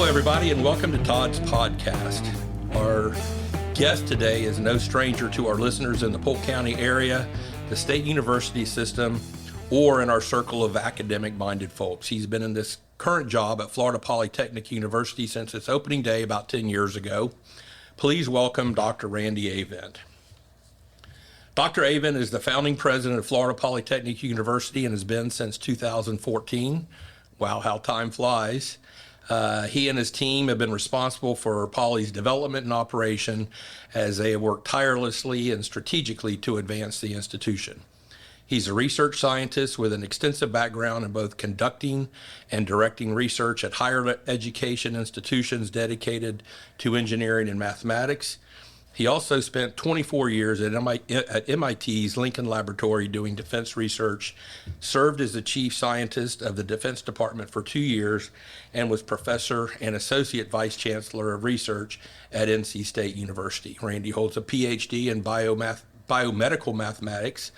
everybody, and welcome to Todd's podcast. Our guest today is no stranger to our listeners in the Polk County area, the state university system, or in our circle of academic-minded folks. He's been in this current job at Florida Polytechnic University since its opening day about 10 years ago. Please welcome Dr. Randy Avent. Dr. Avent is the founding president of Florida Polytechnic University and has been since 2014. Wow, how time flies. He and his team have been responsible for Poly's development and operation as they have worked tirelessly and strategically to advance the institution. He's a research scientist with an extensive background in both conducting and directing research at higher education institutions dedicated to engineering and mathematics. He also spent 24 years at MIT's Lincoln Laboratory doing defense research, served as the chief scientist of the Defense Department for 2 years, and was professor and associate vice chancellor of research at NC State University. Randy holds a PhD in biomedical mathematics,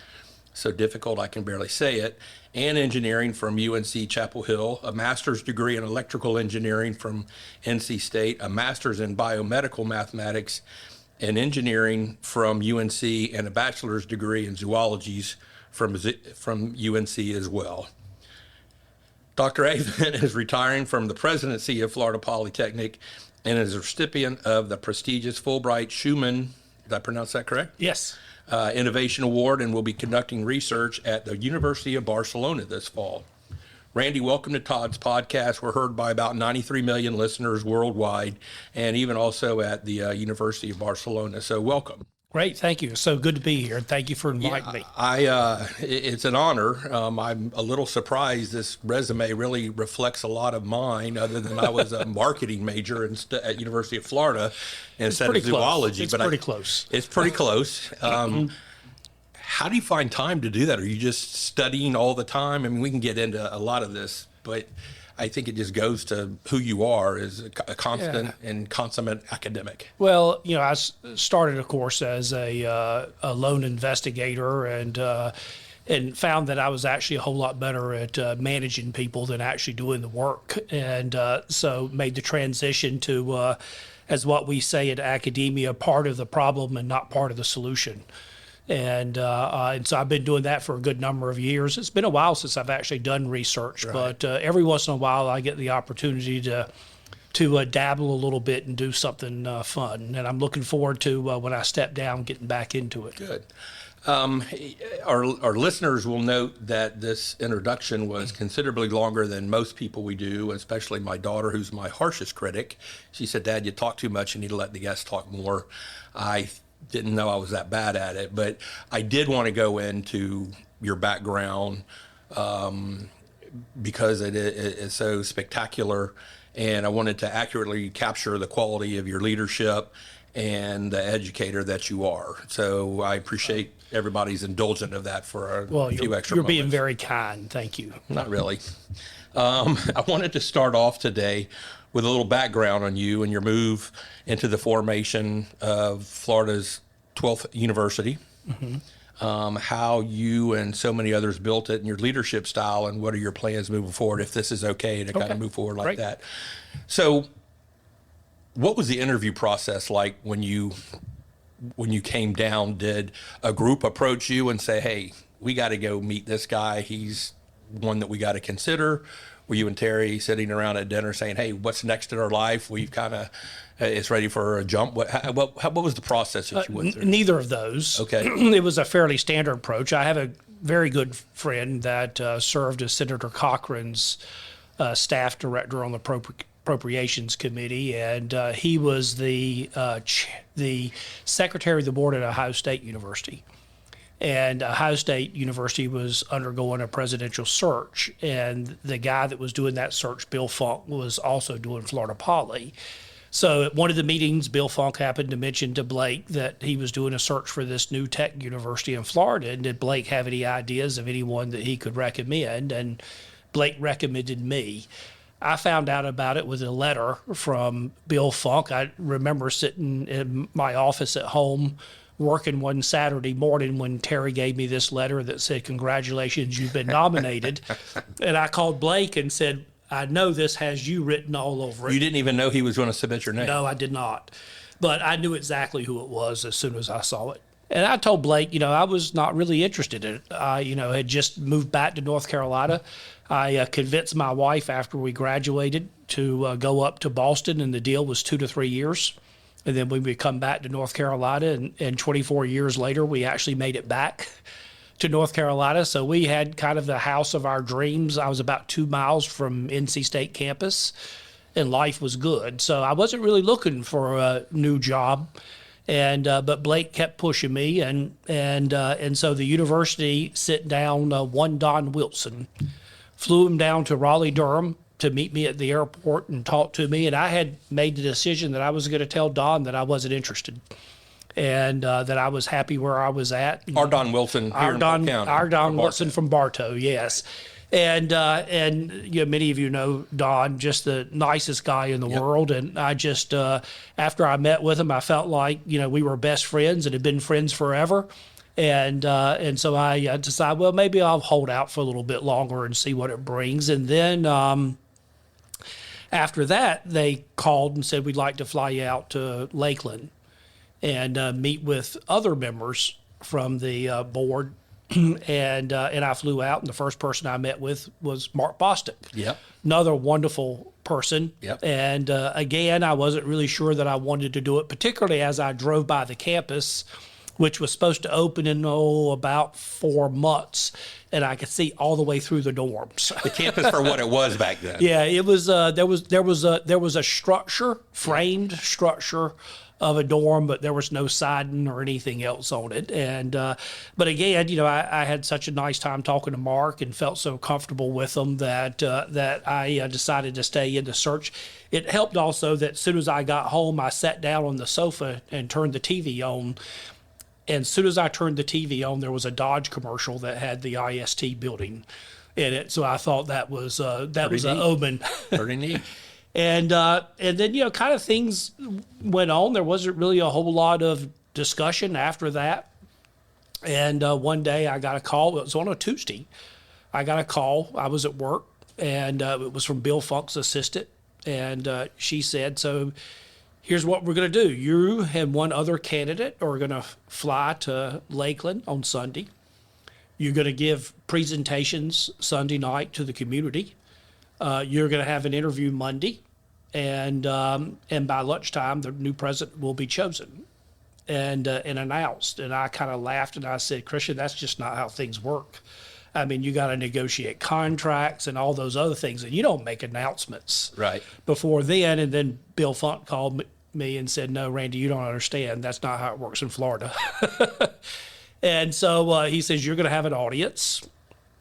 so difficult I can barely say it, and engineering from UNC Chapel Hill, a master's degree in electrical engineering from NC State, a master's in biomedical mathematics and engineering from UNC, and a bachelor's degree in zoology from UNC as well. Dr. Avent is retiring from the presidency of Florida Polytechnic and is a recipient of the prestigious Fulbright Schumann, did I pronounce that correct? Yes. Innovation Award, and will be conducting research at the University of Barcelona this fall. Randy, welcome to Todd's podcast. We're heard by about 93 million listeners worldwide, and even also at the University of Barcelona. So welcome. Great, thank you. So good to be here. Thank you for inviting me. It's an honor. I'm a little surprised. This resume really reflects a lot of mine, other than I was a marketing major at University of Florida instead of zoology. It's pretty close. It's pretty close. How do you find time to do that? Are you just studying all the time? I mean, we can get into a lot of this, but I think it just goes to who you are as a constant and consummate academic. Well, I started, of course, as a loan investigator and found that I was actually a whole lot better at managing people than actually doing the work. And so made the transition to, as what we say in academia, part of the problem and not part of the solution. And so I've been doing that for a good number of years. It's been a while since I've actually done research, right. But every once in a while I get the opportunity to dabble a little bit and do something fun. And I'm looking forward to when I step down, getting back into it. Good. Our listeners will note that this introduction was considerably longer than most people we do, especially my daughter, who's my harshest critic. She said, "Dad, you talk too much. You need to let the guests talk more." I didn't know I was that bad at it, but I did want to go into your background because it is so spectacular, and I wanted to accurately capture the quality of your leadership and the educator that you are. So I appreciate everybody's indulgent of that for a few extra You're moments. being very kind. Thank you. Not really. I wanted to start off today with a little background on you and your move into the formation of Florida's 12th university, how you and so many others built it, and your leadership style, and what are your plans moving forward, if this is okay to kind of move forward like that. So what was the interview process like when you came down? Did a group approach you and say, "Hey, we got to go meet this guy, he's one that we got to consider"? Were you and Terry sitting around at dinner saying, "Hey, what's next in our life? We've kind of, it's ready for a jump"? What was the process that you went through? Neither of those. Okay. It was a fairly standard approach. I have a very good friend that served as Senator Cochran's staff director on the Appropriations Committee, and he was the secretary of the board at Ohio State University. And Ohio State University was undergoing a presidential search, and the guy that was doing that search, Bill Funk, was also doing Florida Poly. So at one of the meetings, Bill Funk happened to mention to Blake that he was doing a search for this new tech university in Florida, and did Blake have any ideas of anyone that he could recommend? And Blake recommended me. I found out about it with a letter from Bill Funk. I remember sitting in my office at home working one Saturday morning when Terry gave me this letter that said, "Congratulations, you've been nominated." And I called Blake and said, I know this has you written all over it. You didn't even know he was going to submit your name. No, I did not. But I knew exactly who it was as soon as I saw it. And I told Blake, I was not really interested in it. I, had just moved back to North Carolina. I convinced my wife after we graduated to go up to Boston, and the deal was 2 to 3 years. And then we would come back to North Carolina, and 24 years later, we actually made it back to North Carolina. So we had kind of the house of our dreams. I was about 2 miles from NC State campus, and life was good. So I wasn't really looking for a new job. And but Blake kept pushing me, and so the university sent down one Don Wilson, flew him down to Raleigh-Durham to meet me at the airport and talk to me. And I had made the decision that I was going to tell Don that I wasn't interested, and that I was happy where I was at. Our Don Wilson here in Polk County. Our Don Wilson from Bartow, yes. And many of you know Don, just the nicest guy in the world. And I just, after I met with him, I felt like, we were best friends and had been friends forever. And so I decided, well, maybe I'll hold out for a little bit longer and see what it brings. And then after that, they called and said, we'd like to fly you out to Lakeland and meet with other members from the board. And I flew out, and the first person I met with was Mark Bostic. Yep. Another wonderful person. Yep. And again, I wasn't really sure that I wanted to do it, particularly as I drove by the campus, which was supposed to open in about 4 months, and I could see all the way through the dorms. The campus for what it was back then. Yeah, it was. There was a structure, framed structure of a dorm, but there was no siding or anything else on it. And but again, I had such a nice time talking to Mark and felt so comfortable with him that I decided to stay in the search. It helped also that as soon as I got home, I sat down on the sofa and turned the TV on. And as soon as I turned the TV on, there was a Dodge commercial that had the IST building in it. So I thought that was an omen. Pretty neat. And then, kind of things went on. There wasn't really a whole lot of discussion after that. And one day I got a call. It was on a Tuesday. I got a call. I was at work, and it was from Bill Funk's assistant. And she said, so here's what we're going to do. You and one other candidate are going to fly to Lakeland on Sunday. You're going to give presentations Sunday night to the community. You're going to have an interview Monday, and by lunchtime, the new president will be chosen and announced. And I kind of laughed and I said, Christian, that's just not how things work. I mean, you got to negotiate contracts and all those other things, and you don't make announcements Right. before then. And then Bill Funk called me and said, no, Randy, you don't understand. That's not how it works in Florida. And so he says, you're going to have an audience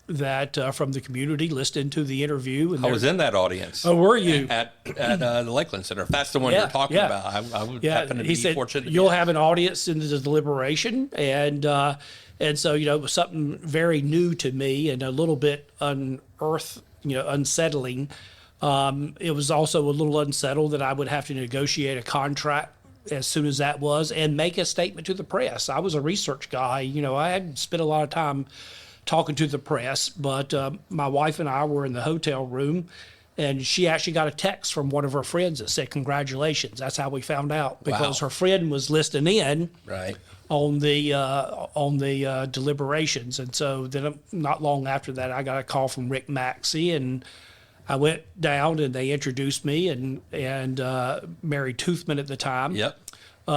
that from the community listened to the interview. And I was in that audience. Oh, were you? At the Lakeland Center. If that's the one you're talking about, I would happen to be fortunate. You'll have an audience in the deliberation. And so, it was something very new to me and a little bit unsettling. It was also a little unsettled that I would have to negotiate a contract as soon as that was and make a statement to the press. I was a research guy. I hadn't spent a lot of time talking to the press, but my wife and I were in the hotel room, and she actually got a text from one of her friends that said, congratulations. That's how we found out, because her friend was listening in Right. on the deliberations. And so then not long after that, I got a call from Rick Maxey, and I went down and they introduced me, and Mary Toothman at the time. Yep.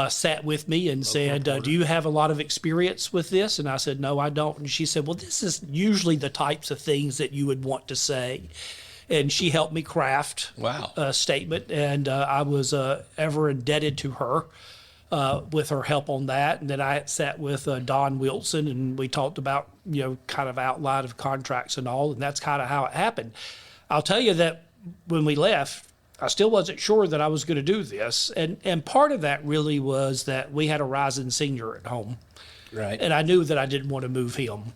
Sat with me and said, do you have a lot of experience with this? And I said, no, I don't. And she said, well, this is usually the types of things that you would want to say. And she helped me craft a statement, and I was ever indebted to her with her help on that. And then I sat with Don Wilson, and we talked about, kind of outline of contracts and all, and that's kind of how it happened. I'll tell you that when we left, I still wasn't sure that I was going to do this. And part of that really was that we had a rising senior at home. Right. And I knew that I didn't want to move him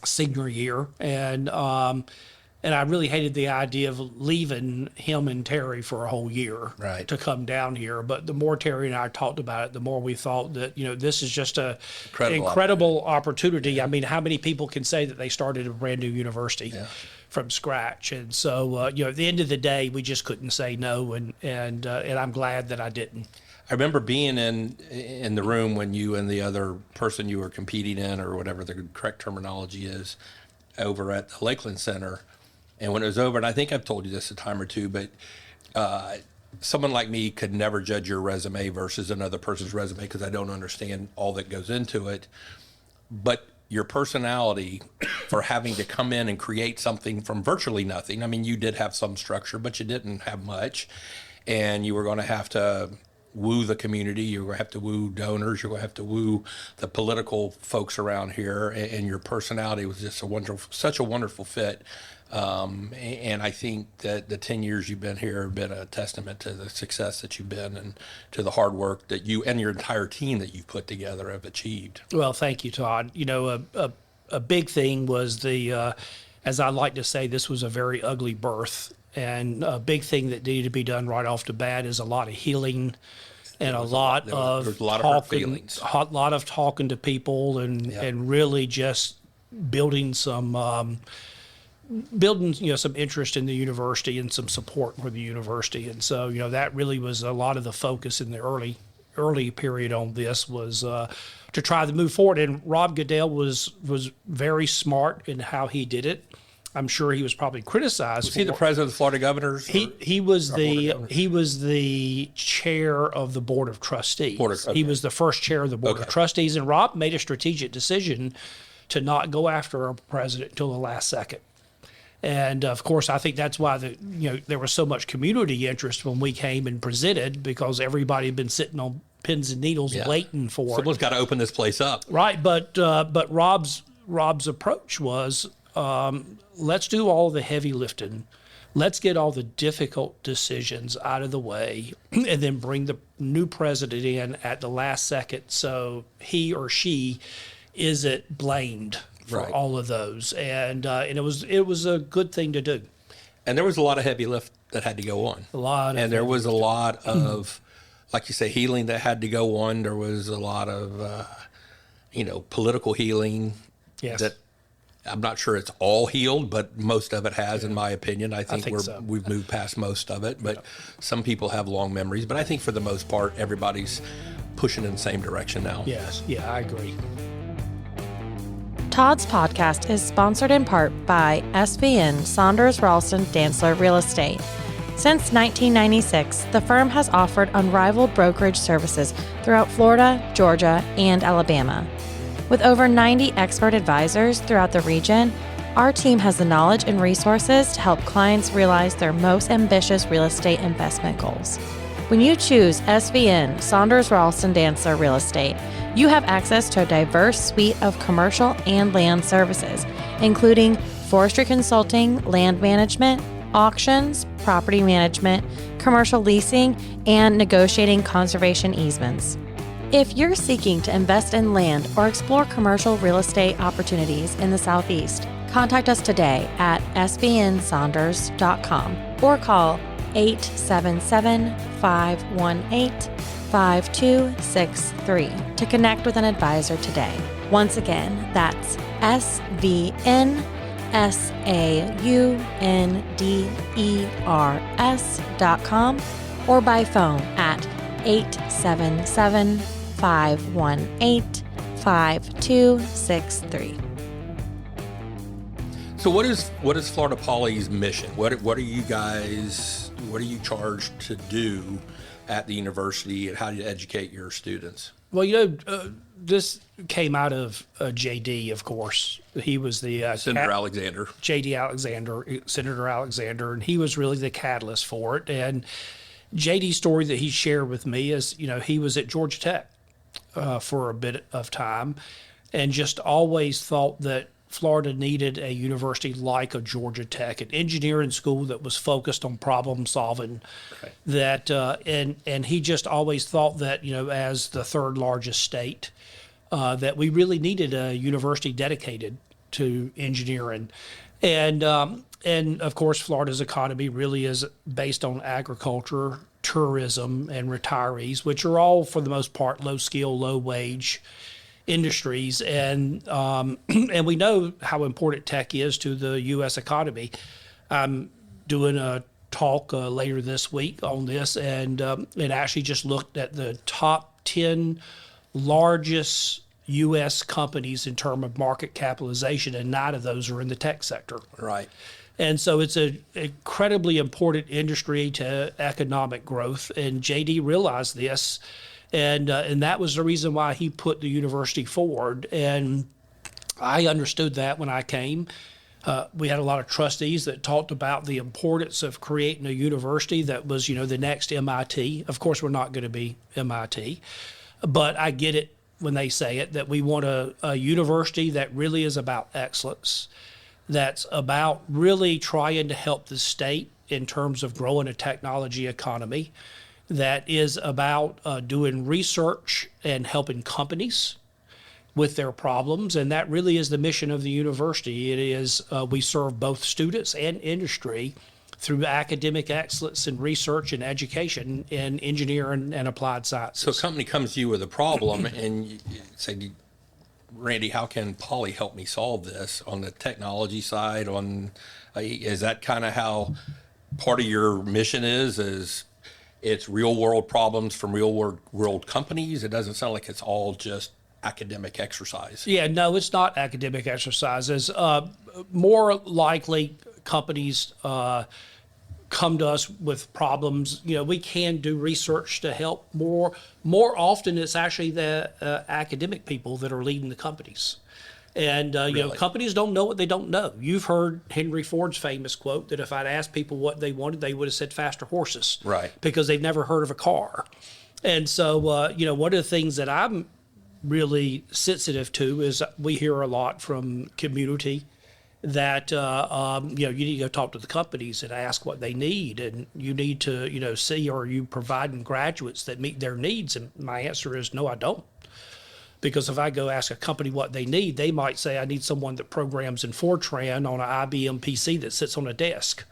senior year. And I really hated the idea of leaving him and Terry for a whole year to come down here. But the more Terry and I talked about it, the more we thought that, this is just an incredible opportunity. I mean, how many people can say that they started a brand new university from scratch. And so, at the end of the day, we just couldn't say no, and I'm glad that I didn't. I remember being in the room when you and the other person you were competing in, or whatever the correct terminology is, over at the Lakeland Center. And when it was over, and I think I've told you this a time or two, but someone like me could never judge your resume versus another person's resume because I don't understand all that goes into it. But your personality for having to come in and create something from virtually nothing. I mean, you did have some structure, but you didn't have much. And you were going to have to woo the community. You were going to have to woo donors. You're going to have to woo the political folks around here. And your personality was just such a wonderful fit. And I think that the 10 years you've been here have been a testament to the success that you've been and to the hard work that you and your entire team that you've put together have achieved. Well, thank you, Todd. A big thing was as I like to say, this was a very ugly birth. And a big thing that needed to be done right off the bat is a lot of healing and a lot of talking to people and really just building some some interest in the university and some support for the university. And so, that really was a lot of the focus in the early period on this was to try to move forward. And Rob Goodell was very smart in how he did it. I'm sure he was probably criticized. Was he the president of the Florida Governors? He was the chair of the Board of Trustees. He was the first chair of the Board of Trustees, and Rob made a strategic decision to not go after a president until the last second. And of course, I think that's why there was so much community interest when we came and presented, because everybody had been sitting on pins and needles waiting for someone's got to open this place up, right? But Rob's approach was, let's do all the heavy lifting. Let's get all the difficult decisions out of the way, and then bring the new president in at the last second, so he or she isn't blamed for all of those. And it was a good thing to do. And there was a lot of heavy lift that had to go on. There was a lot of, like you say, healing that had to go on. There was a lot of, political healing. Yes. That I'm not sure it's all healed, but most of it has, in my opinion. I think we've moved past most of it, but some people have long memories. But I think for the most part, everybody's pushing in the same direction now. Yes. Yeah, I agree. Todd's podcast is sponsored in part by SVN Saunders Ralston Dantzler Real Estate. Since 1996, the firm has offered unrivaled brokerage services throughout Florida, Georgia, and Alabama. With over 90 expert advisors throughout the region, our team has the knowledge and resources to help clients realize their most ambitious real estate investment goals. When you choose SVN Saunders Ralston Dantzler Real Estate, you have access to a diverse suite of commercial and land services, including forestry consulting, land management, auctions, property management, commercial leasing, and negotiating conservation easements. If you're seeking to invest in land or explore commercial real estate opportunities in the Southeast, contact us today at svnsaunders.com or call 877-518-5263 to connect with an advisor today. Once again, that's svnsaunders.com or by phone at 877-518-5263. So what is Florida Poly's mission? What are you charged to do at the university, and how do you educate your students? Well, this came out of JD, of course. He was the Senator Alexander. Senator Alexander, and he was really the catalyst for it. And JD's story that he shared with me is, he was at Georgia Tech for a bit of time, and just always thought that Florida needed a university like a Georgia Tech, an engineering school that was focused on problem solving. Okay. That and he just always thought that, as the third largest state, that we really needed a university dedicated to engineering, and of course Florida's economy really is based on agriculture, tourism, and retirees, which are all for the most part low skill, low wage. industries, and and we know how important tech is to the U.S. economy. I'm doing a talk later this week on this, and it actually just looked at the top 10 largest U.S. companies in terms of market capitalization, and 9 of those are in the tech sector. Right. And so it's an incredibly important industry to economic growth, and JD realized this, and that was the reason why he put the university forward. And I understood that when I came. We had a lot of trustees that talked about the importance of creating a university that was, the next MIT. Of course, we're not going to be MIT, but I get it when they say it, that we want a university that really is about excellence, that's about really trying to help the state in terms of growing a technology economy, that is about doing research and helping companies with their problems. And that really is the mission of the university. It is, we serve both students and industry through academic excellence in research and education in engineering and applied sciences. So a company comes to you with a problem and you say, Randy, how can Poly help me solve this on the technology side? Is that kind of how part of your mission is it's real world problems from real world companies? It doesn't sound like it's all just academic exercise. Yeah, no, it's not academic exercises. More likely companies come to us with problems. We can do research to help. More often, it's actually the academic people that are leading the companies. And, Really? Companies don't know what they don't know. You've heard Henry Ford's famous quote that if I'd asked people what they wanted, they would have said faster horses. Right. Because they've never heard of a car. And so, one of the things that I'm really sensitive to is we hear a lot from community that you need to go talk to the companies and ask what they need, and you need to see, are you providing graduates that meet their needs? And my answer is no, I don't. Because if I go ask a company what they need, they might say I need someone that programs in Fortran on an IBM PC that sits on a desk.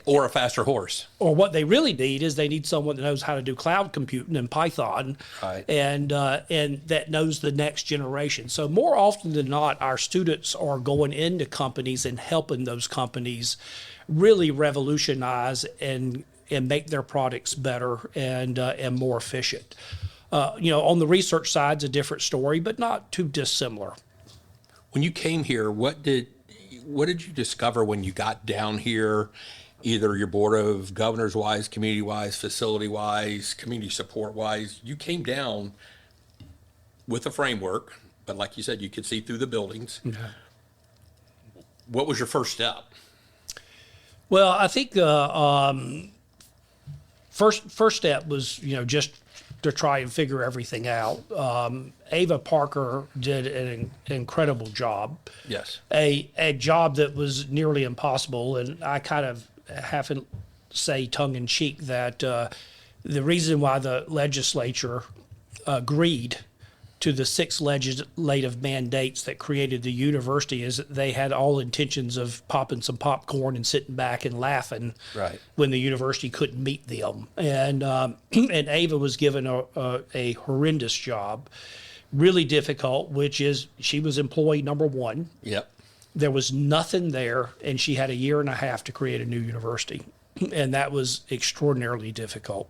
Or a faster horse. Or what they really need is they need someone that knows how to do cloud computing and Python, Right. and that knows the next generation. So more often than not, our students are going into companies and helping those companies really revolutionize and make their products better and more efficient. On the research side, it's a different story, but not too dissimilar. When you came here, what did you discover when you got down here? Either your board of governors wise, community wise, facility wise, community support wise, you came down with a framework, but like you said, you could see through the buildings. Okay. What was your first step? Well, I think first step was just to try and figure everything out. Ava Parker did an incredible job. Yes. A job that was nearly impossible, and I kind of have to say tongue-in-cheek that the reason why the legislature agreed to the 6 legislative mandates that created the university is that they had all intentions of popping some popcorn and sitting back and laughing Right. when the university couldn't meet them. And Ava was given a horrendous job, really difficult, which is she was employee number 1. Yep. There was nothing there, and she had a year and a half to create a new university, and that was extraordinarily difficult.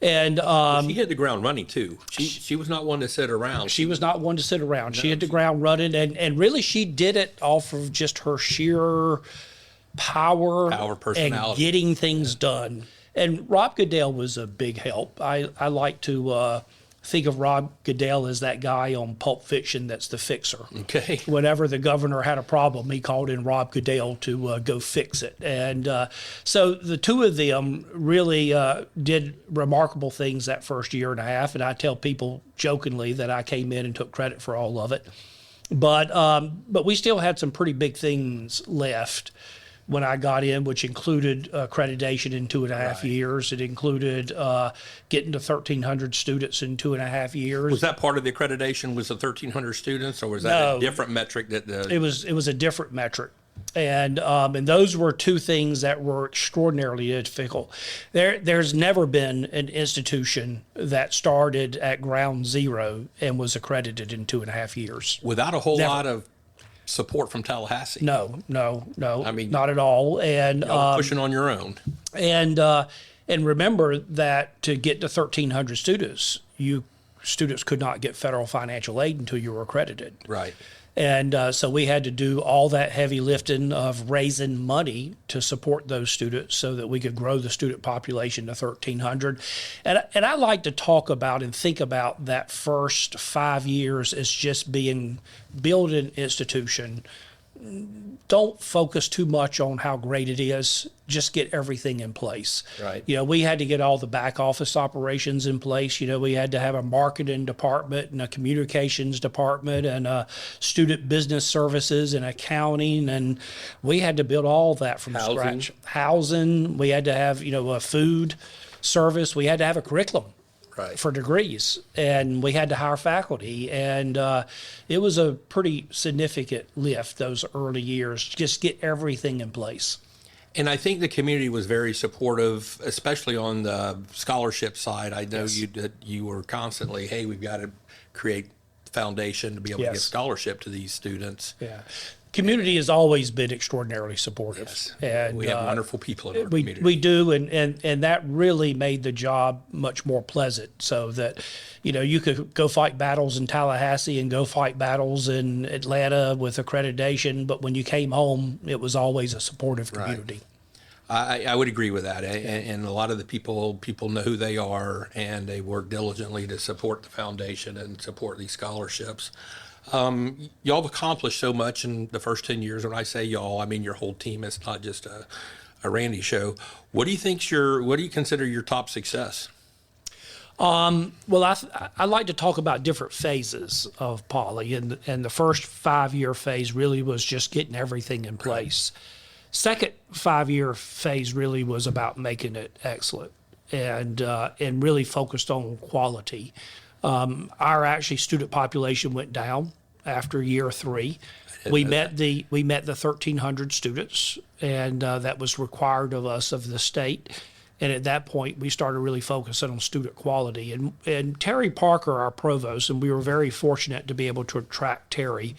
And She hit the ground running too. She was not one to sit around. she was not one to sit around. She hit the ground running, and really she did it off of just her sheer power, personality. and getting things done. And Rob Goodell was a big help. I like to think of Rob Goodell as that guy on Pulp Fiction that's the fixer. Okay. Whenever the governor had a problem, he called in Rob Goodell to go fix it. And so the two of them really did remarkable things that first year and a half. And I tell people jokingly that I came in and took credit for all of it. But we still had some pretty big things left when I got in, which included accreditation in 2.5 years. It included getting to 1,300 students in 2.5 years. Was that part of the accreditation? Was the 1,300 students, or was that No. a different metric that the? It was a different metric. And those were two things that were extraordinarily difficult. There's never been an institution that started at ground zero and was accredited in 2.5 years. Without a whole lot of support from Tallahassee. No. I mean, not at all. And pushing on your own. And remember that to get to 1,300 students, students could not get federal financial aid until you were accredited. Right. And so we had to do all that heavy lifting of raising money to support those students so that we could grow the student population to 1,300. And I like to talk about and think about that first 5 years as just build an institution. Don't focus too much on how great it is. Just get everything in place. Right. We had to get all the back office operations in place. We had to have a marketing department and a communications department and a student business services and accounting. And we had to build all that from scratch. Housing. We had to have, a food service. We had to have a curriculum. Right. For degrees, and we had to hire faculty, and it was a pretty significant lift those early years. Just get everything in place. And I think the community was very supportive, especially on the scholarship side. I know you were constantly, hey, we've got to create foundation to be able to give scholarship to these students. Yeah. Community has always been extraordinarily supportive. Yes. And we have wonderful people in our community. We do, and that really made the job much more pleasant so that, you could go fight battles in Tallahassee and go fight battles in Atlanta with accreditation, but when you came home, it was always a supportive community. Right. I would agree with that. And a lot of the people know who they are, and they work diligently to support the foundation and support these scholarships. Y'all have accomplished so much in the first 10 years. When I say y'all, I mean your whole team. It's not just a Randy show. What do you consider your top success? Well, I like to talk about different phases of Poly, and the first 5-year phase really was just getting everything in place. Second 5-year phase really was about making it excellent and really focused on quality. Our actually student population went down after year 3. We met the 1,300 students, and that was required of us of the state. And at that point, we started really focusing on student quality. And Terry Parker, our provost, and we were very fortunate to be able to attract Terry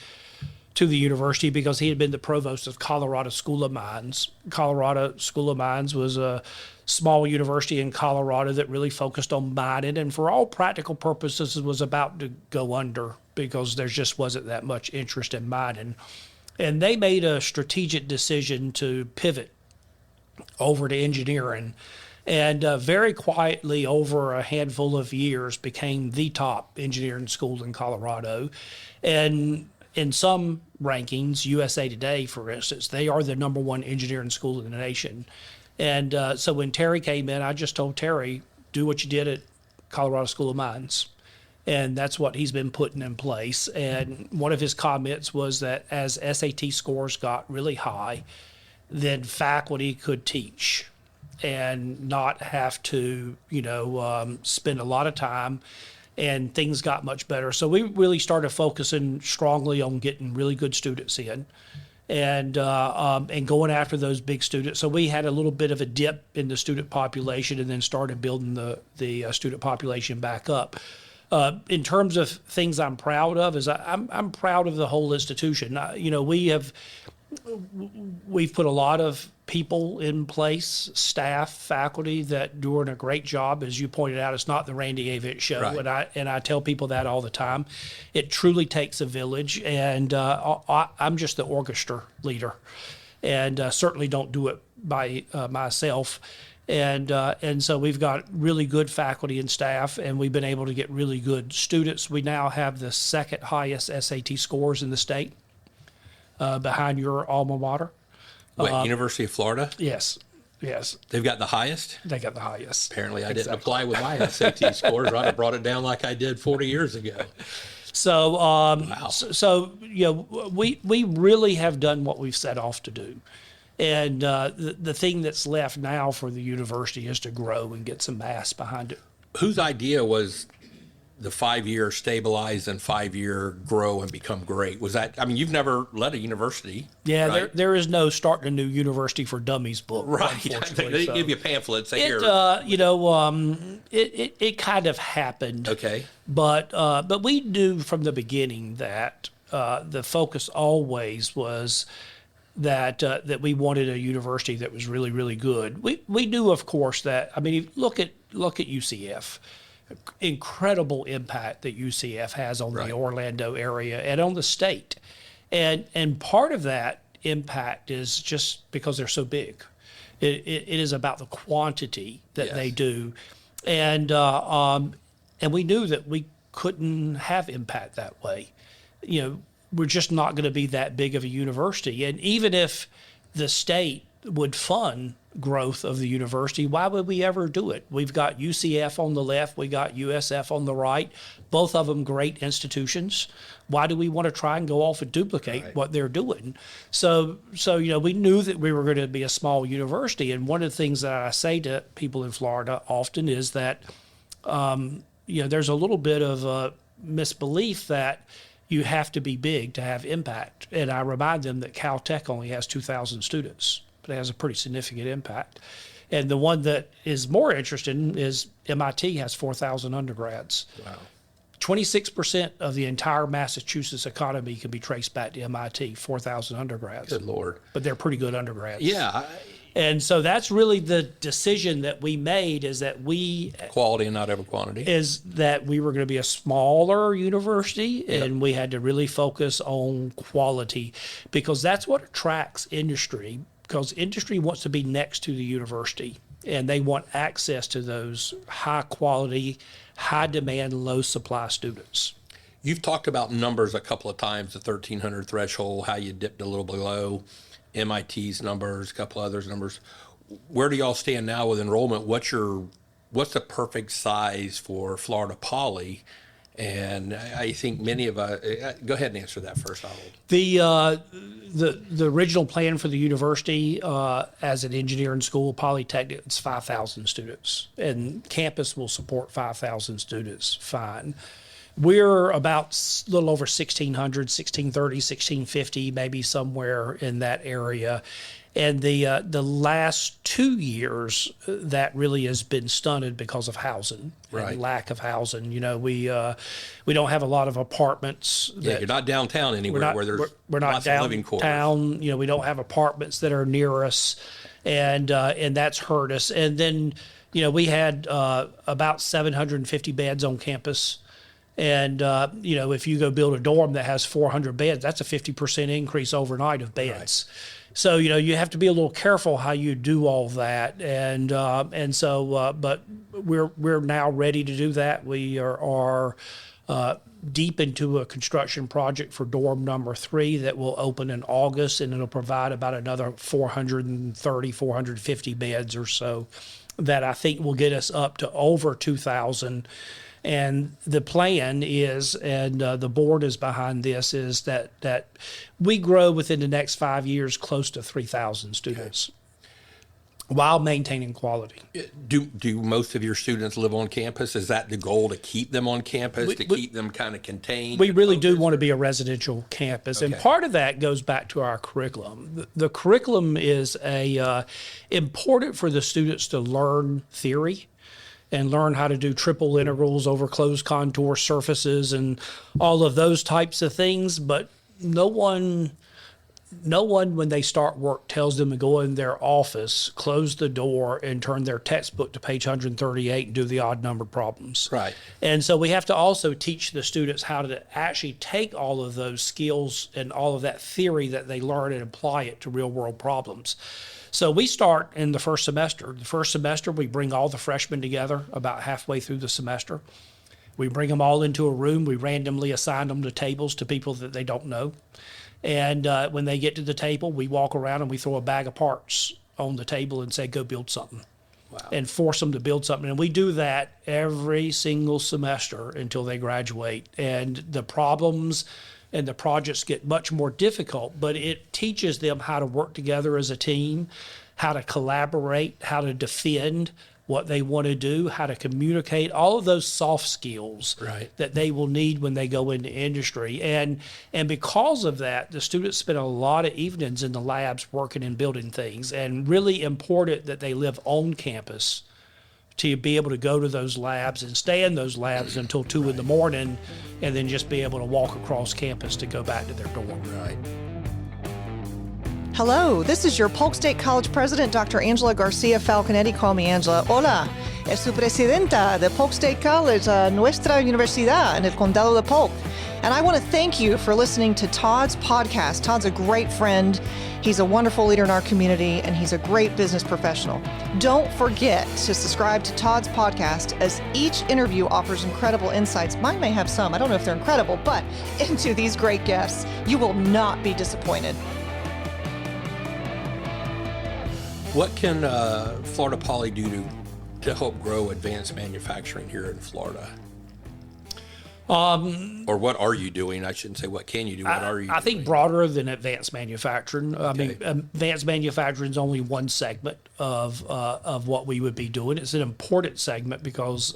to the university because he had been the provost of Colorado School of Mines. Colorado School of Mines was a small university in Colorado that really focused on mining, and for all practical purposes was about to go under because there just wasn't that much interest in mining. And they made a strategic decision to pivot over to engineering, and very quietly over a handful of years became the top engineering school in Colorado. And in some rankings, USA Today, for instance, they are the #1 engineering school in the nation. And so when Terry came in, I just told Terry, do what you did at Colorado School of Mines. And that's what he's been putting in place. And one of his comments was that as SAT scores got really high, then faculty could teach and not have to, spend a lot of time, and things got much better. So we really started focusing strongly on getting really good students in. And going after those big students. So we had a little bit of a dip in the student population and then started building the student population back up. In terms of things I'm proud of, I'm proud of the whole institution. We've put a lot of people in place, staff, faculty that doing a great job. As you pointed out, it's not the Randy Avent show, right. and I tell people that all the time. It truly takes a village, and I'm just the orchestra leader, and certainly don't do it by myself. And so we've got really good faculty and staff, and we've been able to get really good students. We now have the second highest SAT scores in the state, behind your alma mater. University of Florida? Yes. They've got the highest? They got the highest. Apparently I didn't apply with my SAT scores. I'd have brought it down like I did 40 years ago. So, Wow. So we really have done what we've set off to do. And the thing that's left now for the university is to grow and get some mass behind it. Whose idea was the 5-year stabilize and 5-year grow and become great. Was that, I mean, you've never led a university. Yeah, right? there is no starting a new university for dummies book. Right. Unfortunately. They give you a pamphlet, say here. It kind of happened. Okay. But we knew from the beginning that the focus always was that we wanted a university that was really, really good. We knew, of course, that, I mean, look at UCF. Incredible impact that UCF has on Right. the Orlando area and on the state. And part of that impact is just because they're so big. It is about the quantity that Yes. they do. And we knew that we couldn't have impact that way. You know, we're just not going to be that big of a university. And even if the state would fund growth of the university, why would we ever do it? We've got UCF on the left, we got USF on the right, both of them great institutions. Why do we want to try and go off and duplicate Right. what they're doing? So we knew that we were going to be a small university. And one of the things that I say to people in Florida often is that there's a little bit of a misbelief that you have to be big to have impact. And I remind them that Caltech only has 2,000 students, but it has a pretty significant impact. And the one that is more interesting is MIT has 4,000 undergrads. Wow. 26% of the entire Massachusetts economy can be traced back to MIT, 4,000 undergrads. Good Lord. But they're pretty good undergrads. Yeah. And so that's really the decision that we made, is that we Quality and not over quantity. were going to be a smaller university, and we had to really focus on quality, because that's what attracts industry, because industry wants to be next to the university, and they want access to those high quality, high demand, low supply students. You've talked about numbers a couple of times, the 1,300 threshold, how you dipped a little below. MIT's numbers, a couple others numbers. Where do y'all stand now with enrollment? What's the perfect size for Florida Poly? And I think many of us, go ahead and answer that first, I'll hold. The original plan for the university as an engineering school, Polytechnic, it's 5,000 students, and campus will support 5,000 students fine. We're about a little over 1,600, 1,630, 1,650, maybe somewhere in that area. And the last 2 years, that really has been stunted because of housing Right. and lack of housing. You know, we don't have a lot of apartments. Yeah, you're not downtown anywhere where there's we're not lots of living quarters. downtown. You know, we don't have apartments that are near us, and that's hurt us. And then, you know, we had about 750 beds on campus. And, if you go build a dorm that has 400 beds, that's a 50% increase overnight of beds. Right. So, you have to be a little careful how you do all that. But we're now ready to do that. We are deep into a construction project for dorm number 3 that will open in August, and it'll provide about another 430, 450 beds or so that I think will get us up to over 2,000. And the plan is, and the board is behind this, is that we grow within the next 5 years close to 3,000 students while maintaining quality. Do most of your students live on campus? Is that the goal, to keep them on campus, keep them kind of contained? We really do want to be a residential campus. And part of that goes back to our curriculum. The curriculum is important for the students to learn theory and learn how to do triple integrals over closed contour surfaces and all of those types of things. But no one, when they start work, tells them to go in their office, close the door, and turn their textbook to page 138 and do the odd numbered problems. Right. And so we have to also teach the students how to actually take all of those skills and all of that theory that they learn and apply it to real world problems. So we start in the first semester. The first semester, we bring all the freshmen together about halfway through the semester. We bring them all into a room. We randomly assign them to tables to people that they don't know. And when they get to the table, we walk around and we throw a bag of parts on the table and say, go build something. Wow. And force them to build something. And we do that every single semester until they graduate. And the problems and the projects get much more difficult, but it teaches them how to work together as a team, how to collaborate, how to defend, what they want to do, how to communicate, all of those soft skills that they will need when they go into industry. And because of that, the students spend a lot of evenings in the labs working and building things, and really important that they live on campus to be able to go to those labs and stay in those labs until 2 in the morning, and then just be able to walk across campus to go back to their dorm. Right. Hello, this is your Polk State College President, Dr. Angela Garcia Falconetti. Call me Angela. Hola, es su presidenta de Polk State College, nuestra universidad en el condado de Polk. And I want to thank you for listening to Todd's podcast. Todd's a great friend. He's a wonderful leader in our community, and he's a great business professional. Don't forget to subscribe to Todd's podcast, as each interview offers incredible insights. Mine may have some, I don't know if they're incredible, but into these great guests. You will not be disappointed. What can Florida Poly do to help grow advanced manufacturing here in Florida? Or what are you doing? I shouldn't say what can you do. What are you doing? I think broader than advanced manufacturing. I mean, advanced manufacturing is only one segment of what we would be doing. It's an important segment because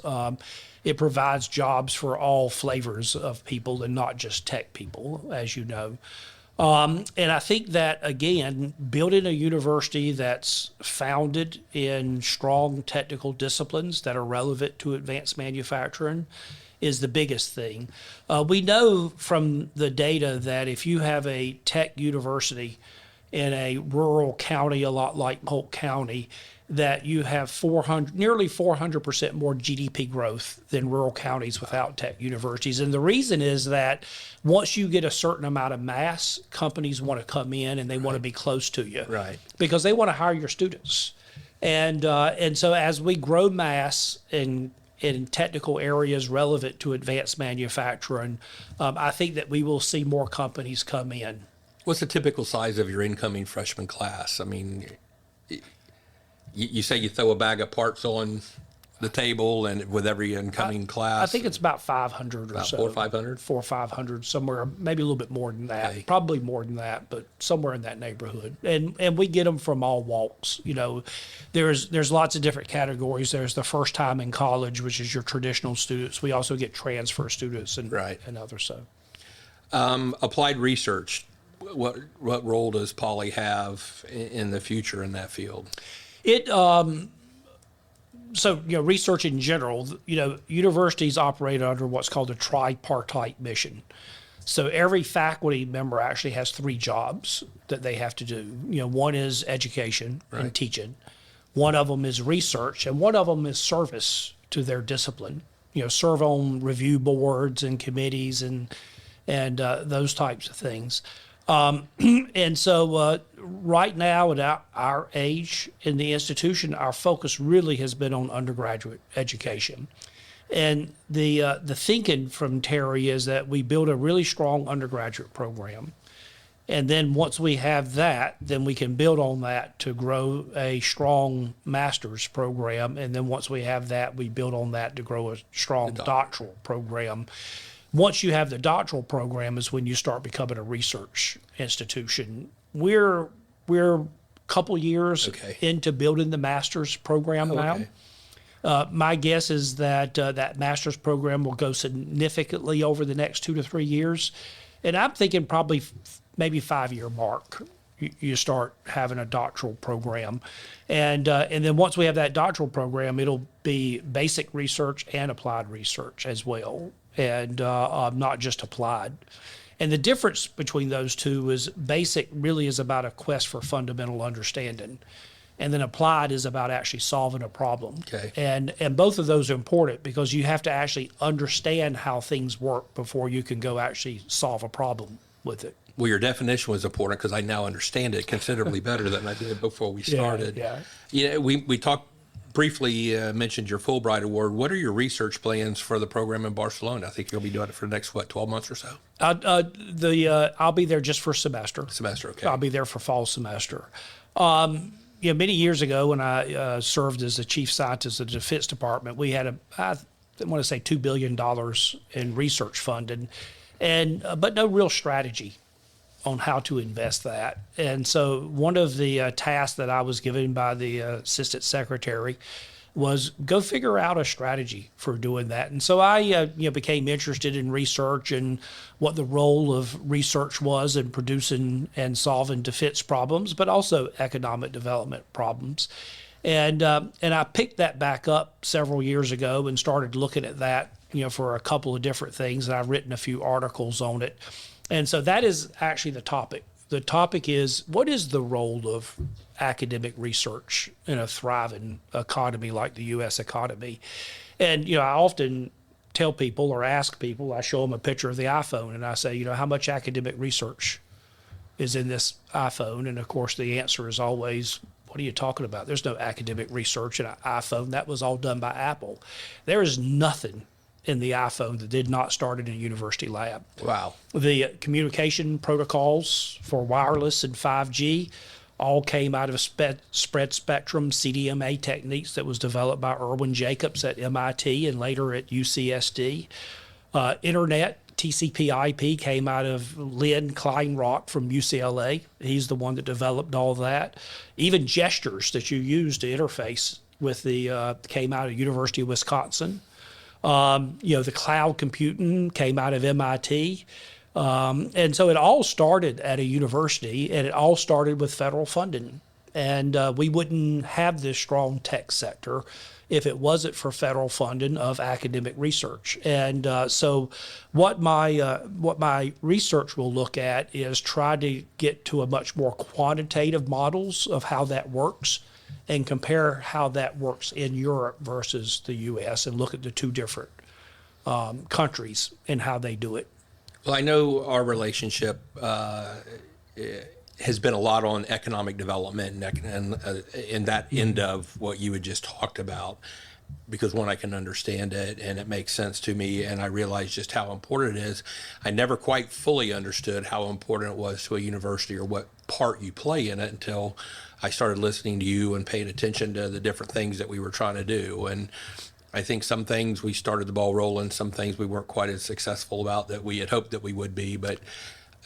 it provides jobs for all flavors of people and not just tech people, as you know. And I think that, again, building a university that's founded in strong technical disciplines that are relevant to advanced manufacturing is the biggest thing. We know from the data that if you have a tech university in a rural county, a lot like Polk County, that you have nearly 400% more GDP growth than rural counties without tech universities. And the reason is that once you get a certain amount of mass, companies want to come in and they want to be close to you. Right. Because they want to hire your students. And so as we grow mass in technical areas relevant to advanced manufacturing, I think that we will see more companies come in. What's the typical size of your incoming freshman class? I mean, you say you throw a bag of parts on the table and with every incoming class? I think it's about 500 or so. 400 or 500? 400 or 500, somewhere, maybe a little bit more than that. Okay. Probably more than that, but somewhere in that neighborhood. And we get them from all walks. You know, there's lots of different categories. There's the first time in college, which is your traditional students. We also get transfer students and others. So, applied research. What role does Poly have in the future in that field? So, research in general, universities operate under what's called a tripartite mission. So every faculty member actually has 3 jobs that they have to do. One is education and teaching. One of them is research, and one of them is service to their discipline. Serve on review boards and committees and those types of things. And so right now at our age in the institution, our focus really has been on undergraduate education. And the thinking from Terry is that we build a really strong undergraduate program. And then once we have that, then we can build on that to grow a strong master's program. And then once we have that, we build on that to grow a strong doctoral program. Once you have the doctoral program is when you start becoming a research institution. We're a couple years into building the master's program now. My guess is that that master's program will go significantly over the next 2 to 3 years. And I'm thinking probably maybe 5-year mark, you start having a doctoral program. And then once we have that doctoral program, it'll be basic research and applied research as well. And not just applied. And the difference between those two is basic really is about a quest for fundamental understanding. And then applied is about actually solving a problem. Okay. And both of those are important because you have to actually understand how things work before you can go actually solve a problem with it. Well, your definition was important because I now understand it considerably better than I did before we started. We talked briefly, mentioned your Fulbright Award. What are your research plans for the program in Barcelona? I think you'll be doing it for the next, 12 months or so? I'll be there just for a semester. Okay. I'll be there for fall semester. Many years ago when I served as the chief scientist of the Defense Department, we had I want to say $2 billion in research funding, but no real strategy on how to invest that. And so one of the tasks that I was given by the assistant secretary was go figure out a strategy for doing that. And so I became interested in research and what the role of research was in producing and solving defense problems, but also economic development problems. And I picked that back up several years ago and started looking at that, for a couple of different things. And I've written a few articles on it. And so that is actually the topic. The topic is, what is the role of academic research in a thriving economy like the U.S. economy? And, I often tell people or ask people, I show them a picture of the iPhone and I say, how much academic research is in this iPhone? And of course, the answer is always, what are you talking about? There's no academic research in an iPhone. That was all done by Apple. There is nothing in the iPhone that did not start in a university lab. Wow. The communication protocols for wireless and 5G all came out of spread spectrum CDMA techniques that was developed by Irwin Jacobs at MIT and later at UCSD. Internet, TCP/IP came out of Lynn Kleinrock from UCLA. He's the one that developed all that. Even gestures that you use to interface with came out of University of Wisconsin. The cloud computing came out of MIT. And so it all started at a university, and it all started with federal funding. And we wouldn't have this strong tech sector if it wasn't for federal funding of academic research. And so what my research will look at is try to get to a much more quantitative models of how that works and compare how that works in Europe versus the U.S. and look at the two different countries and how they do it. Well, I know our relationship has been a lot on economic development and in that end of what you had just talked about, because one, I can understand it and it makes sense to me, and I realize just how important it is. I never quite fully understood how important it was to a university or what part you play in it until I started listening to you and paying attention to the different things that we were trying to do. And I think some things we started the ball rolling, some things we weren't quite as successful about that we had hoped that we would be. But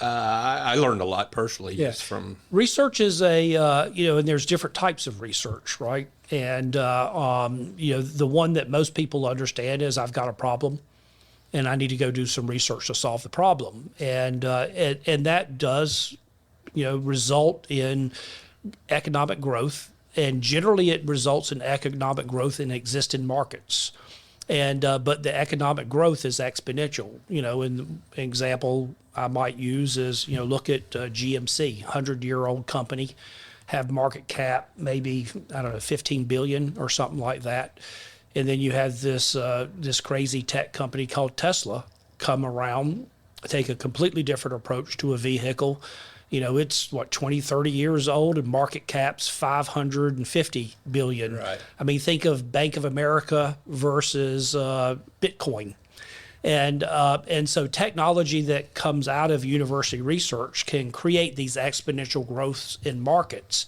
I learned a lot personally just from research is and there's different types of research, right? And the one that most people understand is I've got a problem and I need to go do some research to solve the problem, and that does result in economic growth, and generally it results in economic growth in existing markets. And but the economic growth is exponential. An example I might use is look at GMC, 100-year-old company, have market cap maybe 15 billion or something like that, and then you have this crazy tech company called Tesla come around, take a completely different approach to a vehicle. It's 20, 30 years old and market cap's 550 billion. Right. I mean, think of Bank of America versus Bitcoin. And so technology that comes out of university research can create these exponential growths in markets.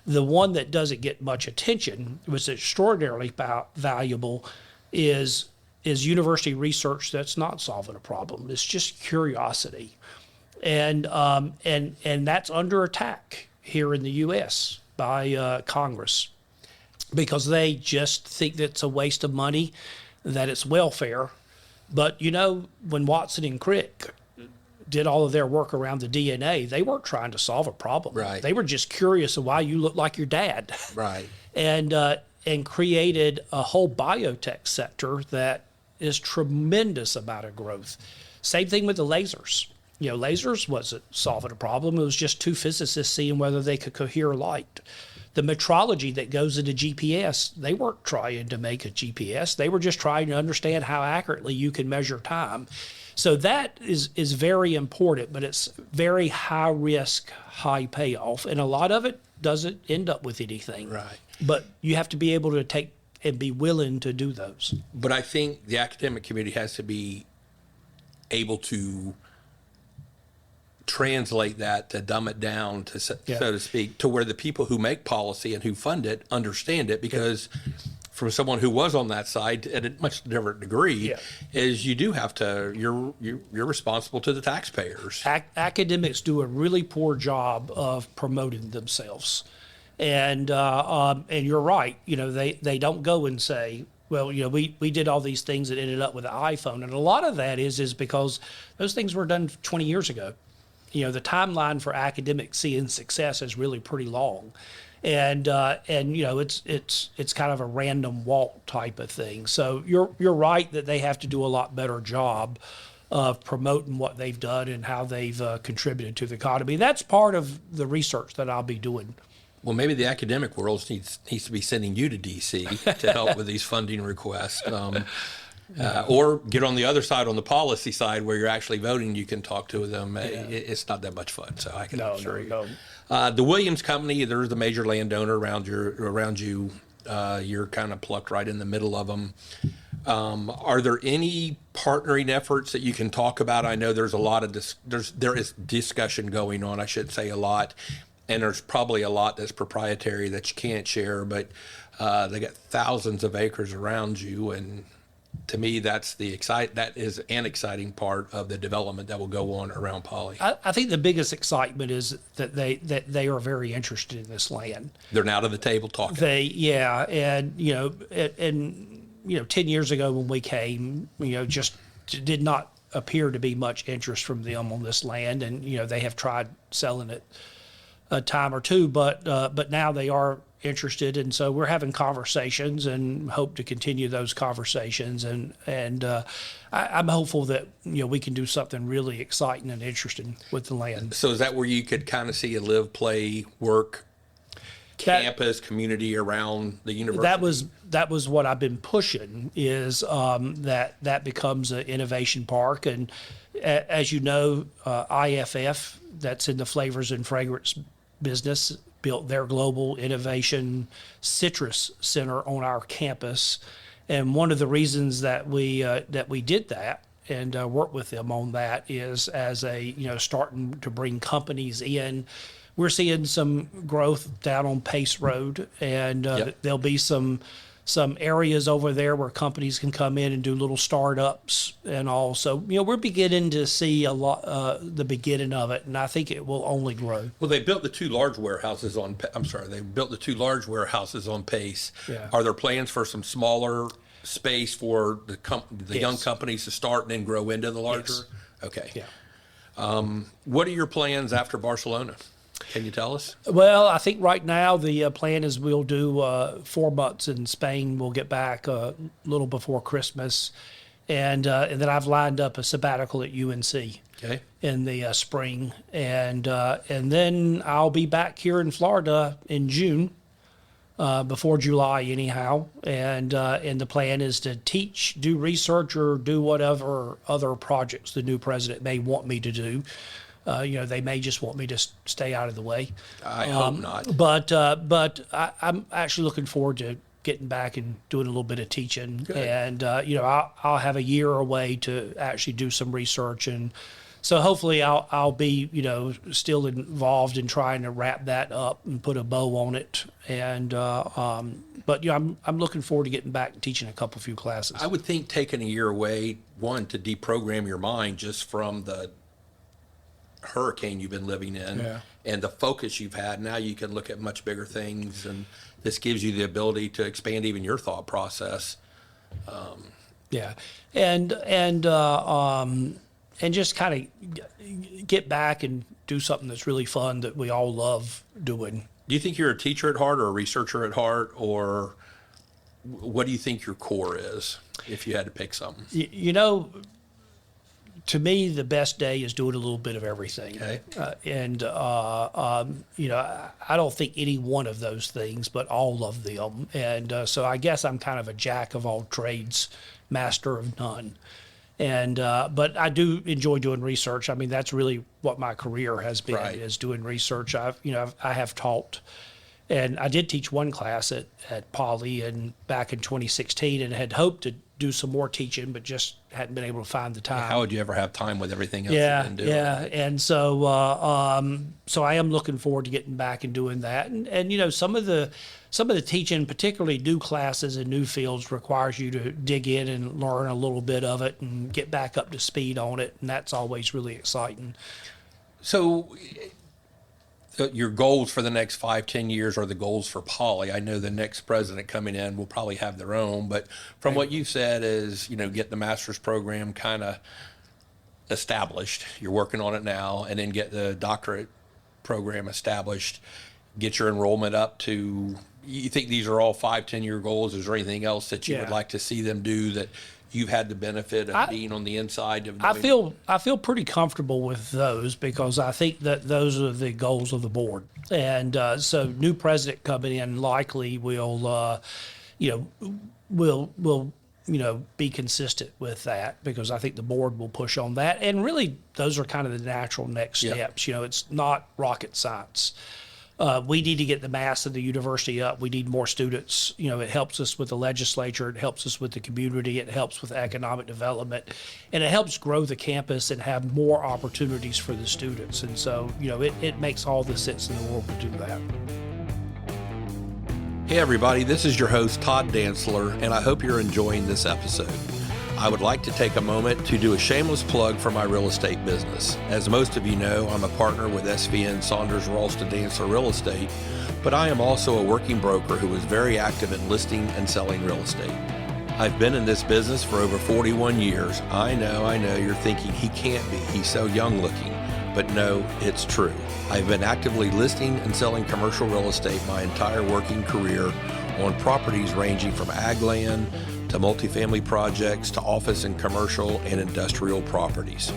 The one that doesn't get much attention, was extraordinarily valuable, is university research that's not solving a problem. It's just curiosity. And that's under attack here in the U.S. by Congress, because they just think that it's a waste of money, that it's welfare. But when Watson and Crick did all of their work around the DNA, they weren't trying to solve a problem. Right. They were just curious of why you look like your dad. Right. And created a whole biotech sector that is tremendous amount of growth. Same thing with the lasers. Lasers wasn't solving a problem. It was just two physicists seeing whether they could cohere light. The metrology that goes into GPS, they weren't trying to make a GPS. They were just trying to understand how accurately you can measure time. So that is very important, but it's very high risk, high payoff. And a lot of it doesn't end up with anything. Right. But you have to be able to take and be willing to do those. But I think the academic community has to be able to translate that, to dumb it down, to so to speak, to where the people who make policy and who fund it understand it. Because from someone who was on that side at a much different degree, is you do have to, you're responsible to the taxpayers. Academics do a really poor job of promoting themselves. And you're right. They don't go and say, well, we did all these things that ended up with the iPhone. And a lot of that is because those things were done 20 years ago. The timeline for academics seeing success is really pretty long. And it's kind of a random walk type of thing. So you're right that they have to do a lot better job of promoting what they've done and how they've contributed to the economy. That's part of the research that I'll be doing. Well, maybe the academic world needs to be sending you to D.C. to help with these funding requests. Or get on the other side, on the policy side, where you're actually voting. You can talk to them. Yeah. It's not that much fun, so I can assure you. No. The Williams Company, they're the major landowner around you. You're kind of plucked right in the middle of them. Are there any partnering efforts that you can talk about? I know there's a lot of there is discussion going on. I should say a lot, and there's probably a lot that's proprietary that you can't share. But they got thousands of acres around you, and to me, that is an exciting part of the development that will go on around Poly. I think the biggest excitement is that they are very interested in this land. They're now to the table talking. 10 years ago when we came, just did not appear to be much interest from them on this land, and they have tried selling it a time or two, but now they are interested, and so we're having conversations and hope to continue those conversations, and I'm hopeful that we can do something really exciting and interesting with the land. So is that where you could kind of see a live, play, work campus community around the university? That was what I've been pushing, is that becomes an innovation park, and as you know, IFF, that's in the flavors and fragrance business, built their global innovation citrus center on our campus. And one of the reasons that we did that and worked with them on that is as starting to bring companies in. We're seeing some growth down on Pace Road, and there'll be some areas over there where companies can come in and do little startups and all. So, we're beginning to see a lot, the beginning of it, and I think it will only grow. Well, they built the two large warehouses on Pace. Yeah. Are there plans for some smaller space for the Yes. young companies to start and then grow into the larger? Yes. Okay. Yeah. What are your plans after Barcelona? Can you tell us? Well, I think right now the plan is we'll do 4 months in Spain. We'll get back a little before Christmas, and then I've lined up a sabbatical at UNC in the spring, and then I'll be back here in Florida in June, before July anyhow, and the plan is to teach, do research, or do whatever other projects the new president may want me to do. They may just want me to stay out of the way. I hope not. But I'm actually looking forward to getting back and doing a little bit of teaching. Good. And, I'll have a year away to actually do some research. And so hopefully I'll be, still involved in trying to wrap that up and put a bow on it. And, but I'm looking forward to getting back and teaching a few classes. I would think taking a year away, one, to deprogram your mind just from the hurricane you've been living in and the focus you've had. Now you can look at much bigger things, and this gives you the ability to expand even your thought process. And just kind of get back and do something that's really fun that we all love doing. Do you think you're a teacher at heart or a researcher at heart, or what do you think your core is if you had to pick something? To me, the best day is doing a little bit of everything. Okay. I don't think any one of those things, but all of them. And so I guess I'm kind of a jack of all trades, master of none. And but I do enjoy doing research. I mean, that's really what my career has been, is doing research. I have taught, and I did teach one class at Poly back in 2016, and had hoped to do some more teaching, but just hadn't been able to find the time. How would you ever have time with everything else you've been doing? Yeah, and so so I am looking forward to getting back and doing that. And some of the teaching, particularly new classes and new fields, requires you to dig in and learn a little bit of it and get back up to speed on it, and that's always really exciting. So your goals for the next 5, 10 years are the goals for Poly. I know the next president coming in will probably have their own, but from what you've said is, get the master's program kind of established. You're working on it now, and then get the doctorate program established, get your enrollment up to, you think these are all 5, 10 year goals? Is there anything else that you would like to see them do that you've had the benefit of being on the inside of doing? I feel pretty comfortable with those because I think that those are the goals of the board. And so new president coming in likely will be consistent with that, because I think the board will push on that. And really, those are kind of the natural next steps. It's not rocket science. We need to get the mass of the university up. We need more students. It helps us with the legislature. It helps us with the community. It helps with economic development. And it helps grow the campus and have more opportunities for the students. And so, it makes all the sense in the world to do that. Hey everybody, this is your host Todd Dantzler, and I hope you're enjoying this episode. I would like to take a moment to do a shameless plug for my real estate business. As most of you know, I'm a partner with SVN Saunders Ralston Dantzler Real Estate, but I am also a working broker who is very active in listing and selling real estate. I've been in this business for over 41 years. I know, you're thinking he can't be, he's so young looking, but no, it's true. I've been actively listing and selling commercial real estate my entire working career on properties ranging from ag land to multifamily projects to office and commercial and industrial properties.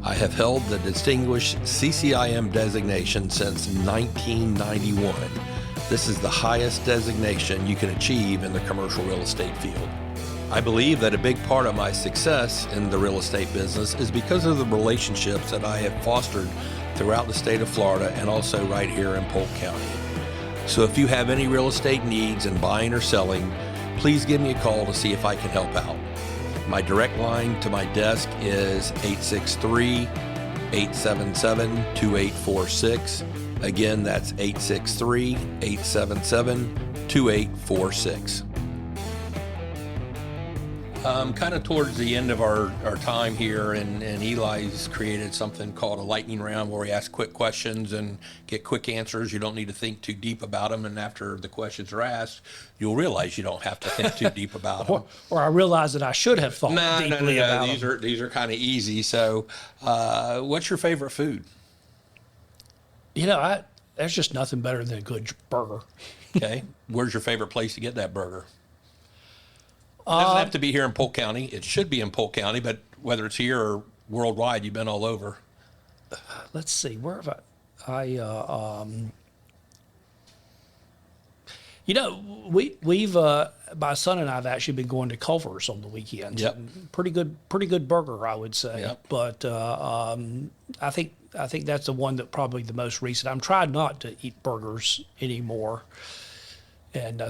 I have held the distinguished CCIM designation since 1991. This is the highest designation you can achieve in the commercial real estate field. I believe that a big part of my success in the real estate business is because of the relationships that I have fostered throughout the state of Florida and also right here in Polk County. So if you have any real estate needs in buying or selling, please give me a call to see if I can help out. My direct line to my desk is 863-877-2846. Again, that's 863-877-2846. Kind of towards the end of our time here, and Eli's created something called a lightning round where we ask quick questions and get quick answers. You don't need to think too deep about them, and after the questions are asked, you'll realize you don't have to think too deep about them. Or I realize that I should have thought deeply about them. These are kind of easy. So, what's your favorite food? There's just nothing better than a good burger. Okay. Where's your favorite place to get that burger? It doesn't have to be here in Polk County. It should be in Polk County, but whether it's here or worldwide, you've been all over. Let's see, where have we've my son and I have actually been going to Culver's on the weekends. Yep. Pretty good burger, I would say. Yep. But I think that's the one that probably the most recent. I'm trying not to eat burgers anymore, and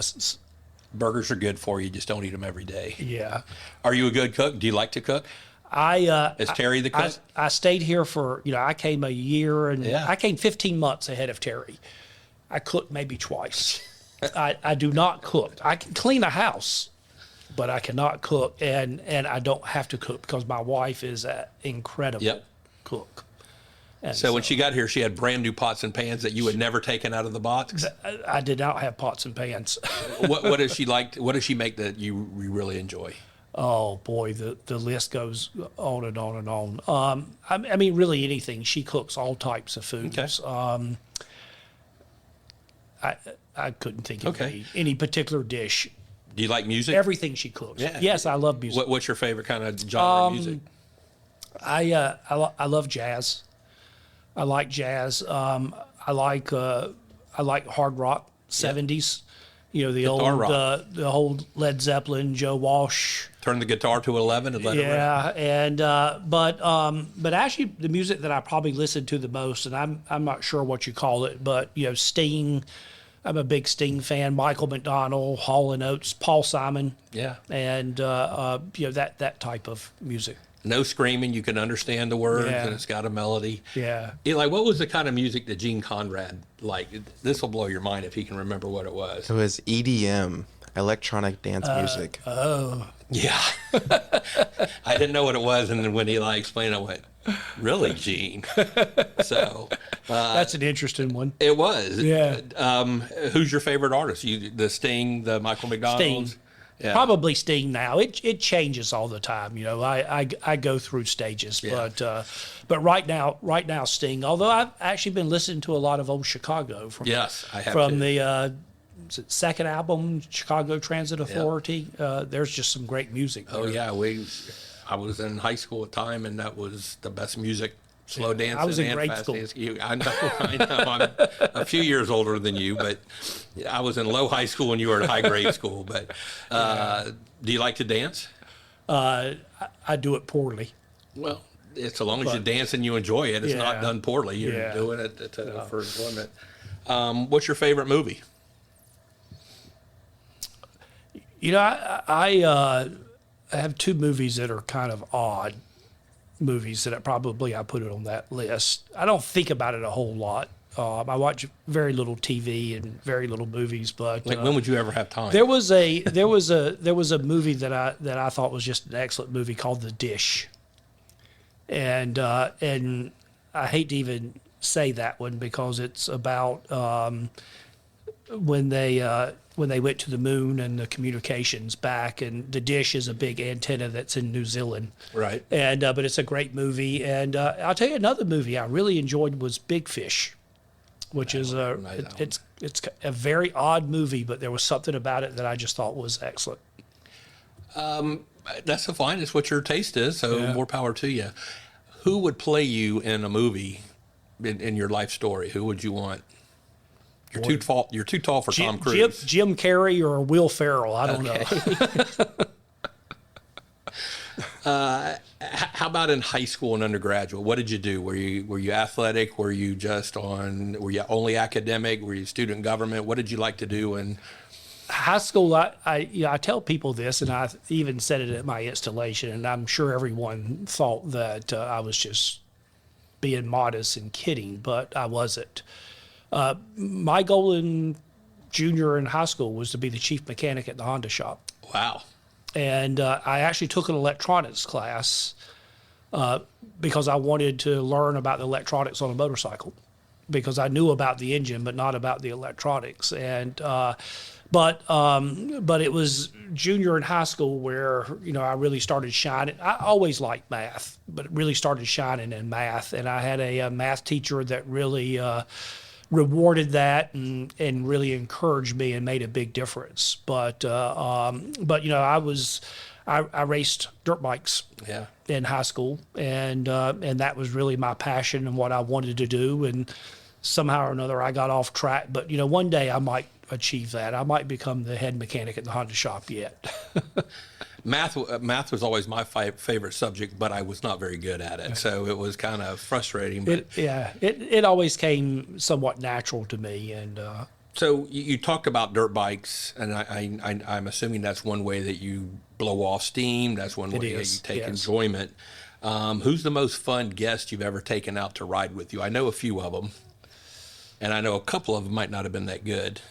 burgers are good for you. Just don't eat them every day. Yeah. Are you a good cook? Do you like to cook? Is Terry the cook? I stayed here for, I came a year, and I came 15 months ahead of Terry. I cooked maybe twice. I do not cook. I can clean a house, but I cannot cook, and I don't have to cook because my wife is an incredible cook. And so when she got here, she had brand new pots and pans that you had never taken out of the box? I did not have pots and pans. What does she like? What does she make that you really enjoy? Oh boy, the list goes on and on and on. I mean, really anything. She cooks all types of foods. Okay. I couldn't think of any particular dish. Do you like music? Everything she cooks. Yeah. Yes, I love music. What's your favorite kind of genre of music? I love jazz. I like jazz. I like hard rock, 70s. The old Led Zeppelin, Joe Walsh. Turn the guitar to 11 and let it rip. Yeah, and but actually the music that I probably listen to the most, and I'm not sure what you call it, but Sting. I'm a big Sting fan. Michael McDonald, Hall and Oates, Paul Simon. Yeah. And that type of music. No screaming, you can understand the words, and it's got a melody. Yeah. Eli, what was the kind of music that Gene Conrad liked? This will blow your mind if he can remember what it was. It was EDM, electronic dance music. Oh. Yeah. I didn't know what it was, and then when Eli explained, I went, Really, Gene? So That's an interesting one. it was. Yeah. Who's your favorite artist? The Sting, the Michael McDonald? Sting. Yeah. Probably Sting now. It changes all the time. I go through stages, Yeah. but right now Sting. Although I've actually been listening to a lot of old Chicago from Yes, I have from too. the second album, Chicago Transit Authority. There's just some great music there. Oh yeah, I was in high school at the time, and that was the best music. Slow dancing. I was in and grade fast school. dancing. I know. I'm a few years older than you, but I was in low high school and you were in high grade school. But do you like to dance? I do it poorly. Well, it's so long as you dance and you enjoy it. It's not Yeah. done poorly. You're Yeah. doing it for enjoyment. What's your favorite movie? I have two movies that are kind of odd movies that I put it on that list. I don't think about it a whole lot. I watch very little TV and very little movies, but Like when would you ever have time? there was a movie that I thought was just an excellent movie called The Dish, and I hate to even say that one because it's about when they went to the moon and the communications back, and the dish is a big antenna that's in New Zealand. Right. And but it's a great movie. And I'll tell you another movie I really enjoyed was Big Fish, which is it's a very odd movie, but there was something about it that I just thought was excellent. That's fine. It's what your taste is, so more power to you. Who would play you in a movie in your life story? Who would you want? You're too tall for Tom Cruise. Jim Carrey or Will Ferrell. I don't know. How about in high school and undergraduate? What did you do? Were you athletic? Were you only academic? Were you student government? What did you like to do? And High school, I tell people this, and I even said it at my installation, and I'm sure everyone thought that I was just being modest and kidding, but I wasn't. My goal in junior and high school was to be the chief mechanic at the Honda shop. wow. And I actually took an electronics class because I wanted to learn about the electronics on a motorcycle, because I knew about the engine but not about the electronics. And but it was junior in high school where I really started shining. I always liked math, but it really started shining in math. And I had a math teacher that really rewarded that and really encouraged me and made a big difference. But I raced dirt bikes Yeah. in high school, and that was really my passion and what I wanted to do. And somehow or another, I got off track. But one day I might achieve that. I might become the head mechanic at the Honda shop yet. Math was always my favorite subject, but I was not very good at it, so it was kind of frustrating. But It always came somewhat natural to me. And so you talked about dirt bikes, and I'm assuming that's one way that you blow off steam. That's one way that you take enjoyment. Who's the most fun guest you've ever taken out to ride with you? I know a few of them, and I know a couple of them might not have been that good.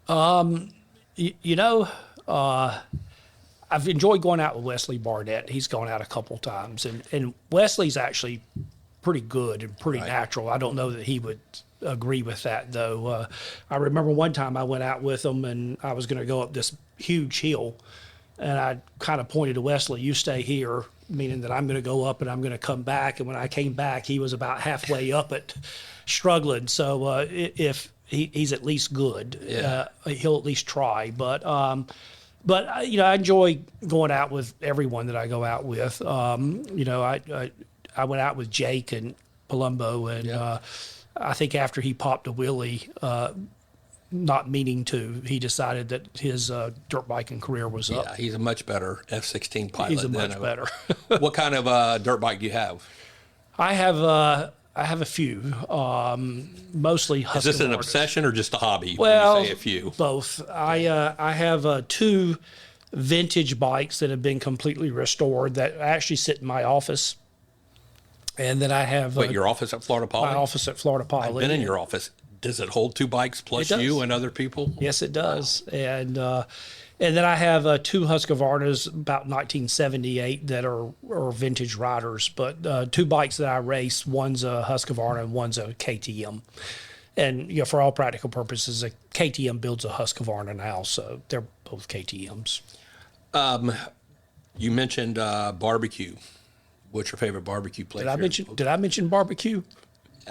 I've enjoyed going out with Wesley Barnett. He's gone out a couple times, and Wesley's actually pretty good and pretty natural. I don't know that he would agree with that, though. I remember one time I went out with him, and I was going to go up this huge hill, and I kind of pointed to Wesley, "You stay here," meaning that I'm going to go up and I'm going to come back. And when I came back, he was about halfway up it, struggling. So if he's at least good, he'll at least try. But I enjoy going out with everyone that I go out with. I went out with Jake and Palumbo, and I think after he popped a wheelie, not meaning to, he decided that his dirt biking career was up. Yeah, he's a much better F-16 pilot. He's much better. What kind of dirt bike do you have? I have a few, mostly Husky. Is this an Hornets. obsession or just a hobby? Well, when you say a few. Both. I have two vintage bikes that have been completely restored that actually sit in my office, and then I have Wait, your office at Florida Poly? my office at Florida Poly. I've been in your office Does it hold 2 bikes plus It does. you and other people? Yes, it does. And then I have 2 Husqvarnas about 1978 that are vintage riders, but 2 bikes that I race. One's a Husqvarna and one's a KTM. And for all practical purposes, a KTM builds a Husqvarna now, so they're both KTMs. You mentioned barbecue. What's your favorite barbecue place? Did I mention barbecue?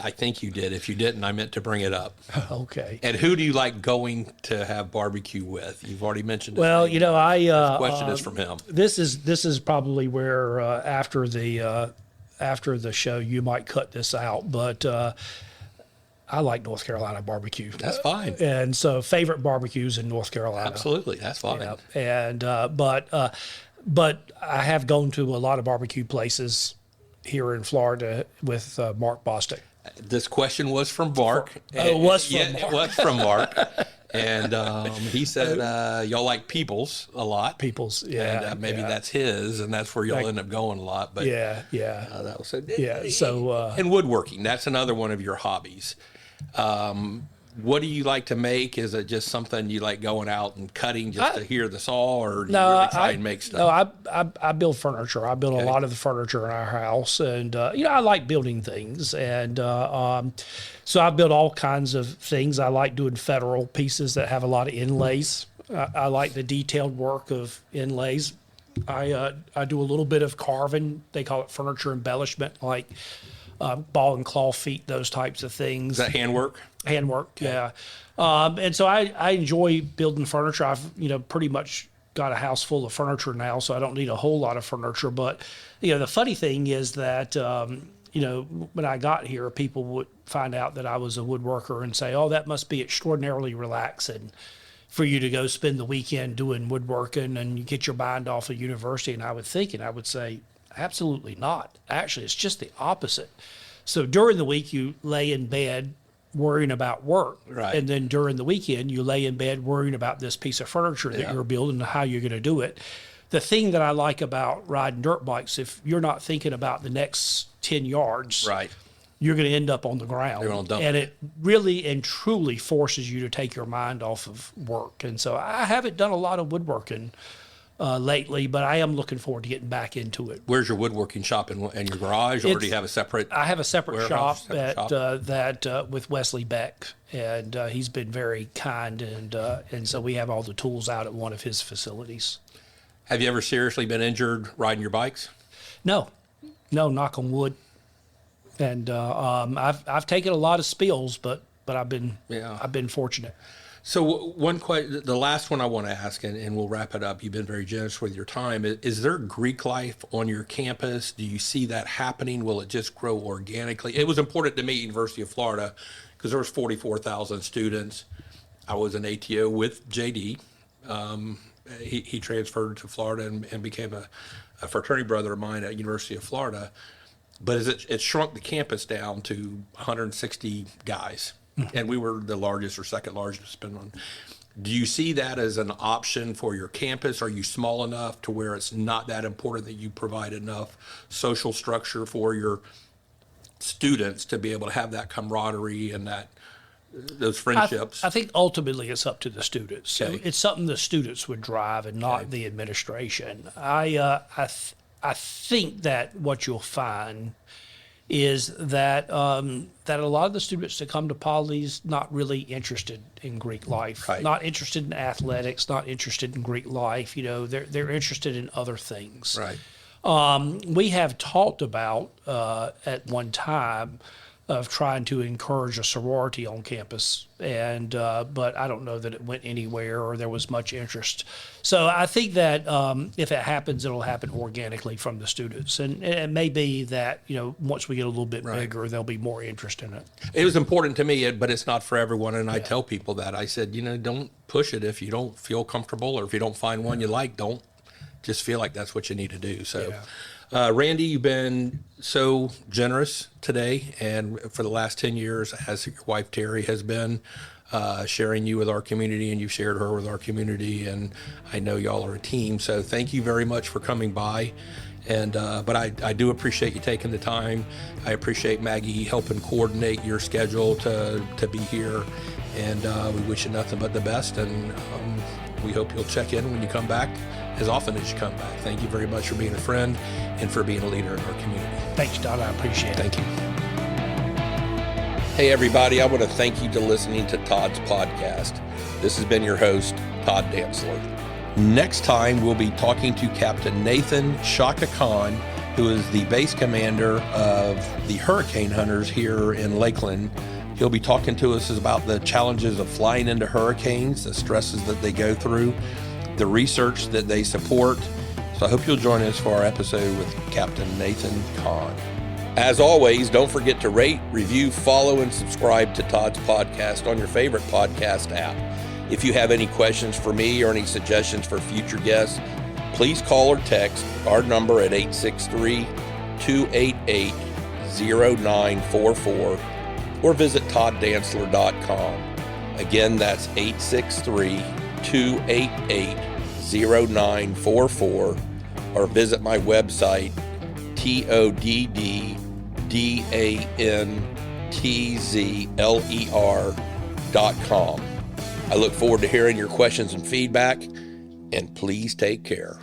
I think you did. If you didn't, I meant to bring it up. Okay. And who do you like going to have barbecue with? You've already mentioned. Well, this question is from him. This is probably where after the show you might cut this out, but I like North Carolina barbecue. That's fine. And so favorite barbecues in North Carolina. Absolutely, that's fine. Yeah. And but I have gone to a lot of barbecue places here in Florida with Mark Bostic. This question was from Mark. It was from Mark. It was from Mark. And he said y'all like Peoples a lot. Peoples, yeah. And maybe that's his, and that's where y'all end up going a lot. But yeah. That was it. Yeah. So and woodworking, that's another one of your hobbies. What do you like to make? Is it just something you like going out and cutting just to hear the saw, or do you really try and make stuff? No, I build furniture. I build a lot of the furniture in our house, and I like building things, and so I build all kinds of things. I like doing federal pieces that have a lot of inlays. I like the detailed work of inlays. I do a little bit of carving. They call it furniture embellishment, like ball and claw feet, those types of things. Is that handwork? Handwork, yeah. And so I enjoy building furniture. I've pretty much got a house full of furniture now, so I don't need a whole lot of furniture. But the funny thing is that when I got here, people would find out that I was a woodworker and say, "Oh, that must be extraordinarily relaxing for you to go spend the weekend doing woodworking and you get your mind off of university." And I would say, absolutely not. Actually, it's just the opposite. So during the week, you lay in bed worrying about work. Right. And then during the weekend, you lay in bed worrying about this piece of furniture that you're building and how you're going to do it. The thing that I like about riding dirt bikes, if you're not thinking about the next 10 yards, Right. you're going to end up on the ground. You're gonna dump and it. it really and truly forces you to take your mind off of work. And so I haven't done a lot of woodworking lately, but I am looking forward to getting back into it. Where's your woodworking shop in your garage, or do you have a separate? I have a separate shop warehouse, that with Wesley Beck, and he's been very kind, and so we have all the tools out at one of his facilities. Have you ever seriously been injured riding your bikes? No, knock on wood. And I've taken a lot of spills, but I've been fortunate. So one question, the last one I want to ask, and we'll wrap it up. You've been very generous with your time. Is there Greek life on your campus? Do you see that happening? Will it just grow organically? It was important to me, University of Florida, because there was 44,000 students. I was an ATO with JD. He transferred to Florida and became a fraternity brother of mine at University of Florida. But it shrunk the campus down to 160 guys. And we were the largest or second largest, depending on. Do you see that as an option for your campus? Are you small enough to where it's not that important that you provide enough social structure for your students to be able to have that camaraderie and those friendships? I think ultimately it's up to the students. Okay. So it's something the students would drive and not the administration. I think that what you'll find is that that a lot of the students that come to Poly's not really interested in Greek life, Right. not interested in athletics, not interested in Greek life. They're interested in other things. Right. We have talked about at one time of trying to encourage a sorority on campus, and but I don't know that it went anywhere or there was much interest. So I think that if it happens, it'll happen organically from the students, and it may be that once we get a little bit bigger, there'll be more interest in it. It was important to me, but it's not for everyone. And I tell people that. I said, don't push it if you don't feel comfortable, or if you don't find one you like, don't just feel like that's what you need to do. So. Randy, you've been so generous today, and for the last 10 years, as your wife Terry has been sharing you with our community, and you've shared her with our community, and I know y'all are a team. So thank you very much for coming by But I do appreciate you taking the time. I appreciate Maggie helping coordinate your schedule to be here. And we wish you nothing but the best. And we hope you'll check in when you come back as often as you come back. Thank you very much for being a friend and for being a leader in our community. Thanks, Todd. I appreciate it. Thank you. Hey, everybody. I want to thank you for listening to Todd's podcast. This has been your host, Todd Dantzler. Next time, we'll be talking to Captain Nathan Shaka Khan, who is the base commander of the Hurricane Hunters here in Lakeland. He'll be talking to us about the challenges of flying into hurricanes, the stresses that they go through, the research that they support. So I hope you'll join us for our episode with Captain Nathan Khan. As always, don't forget to rate, review, follow, and subscribe to Todd's podcast on your favorite podcast app. If you have any questions for me or any suggestions for future guests, please call or text our number at 863-288-0944 or visit todddantzler.com. Again, that's 863-288-0944 or visit my website, todddantzler.com. I look forward to hearing your questions and feedback, and please take care.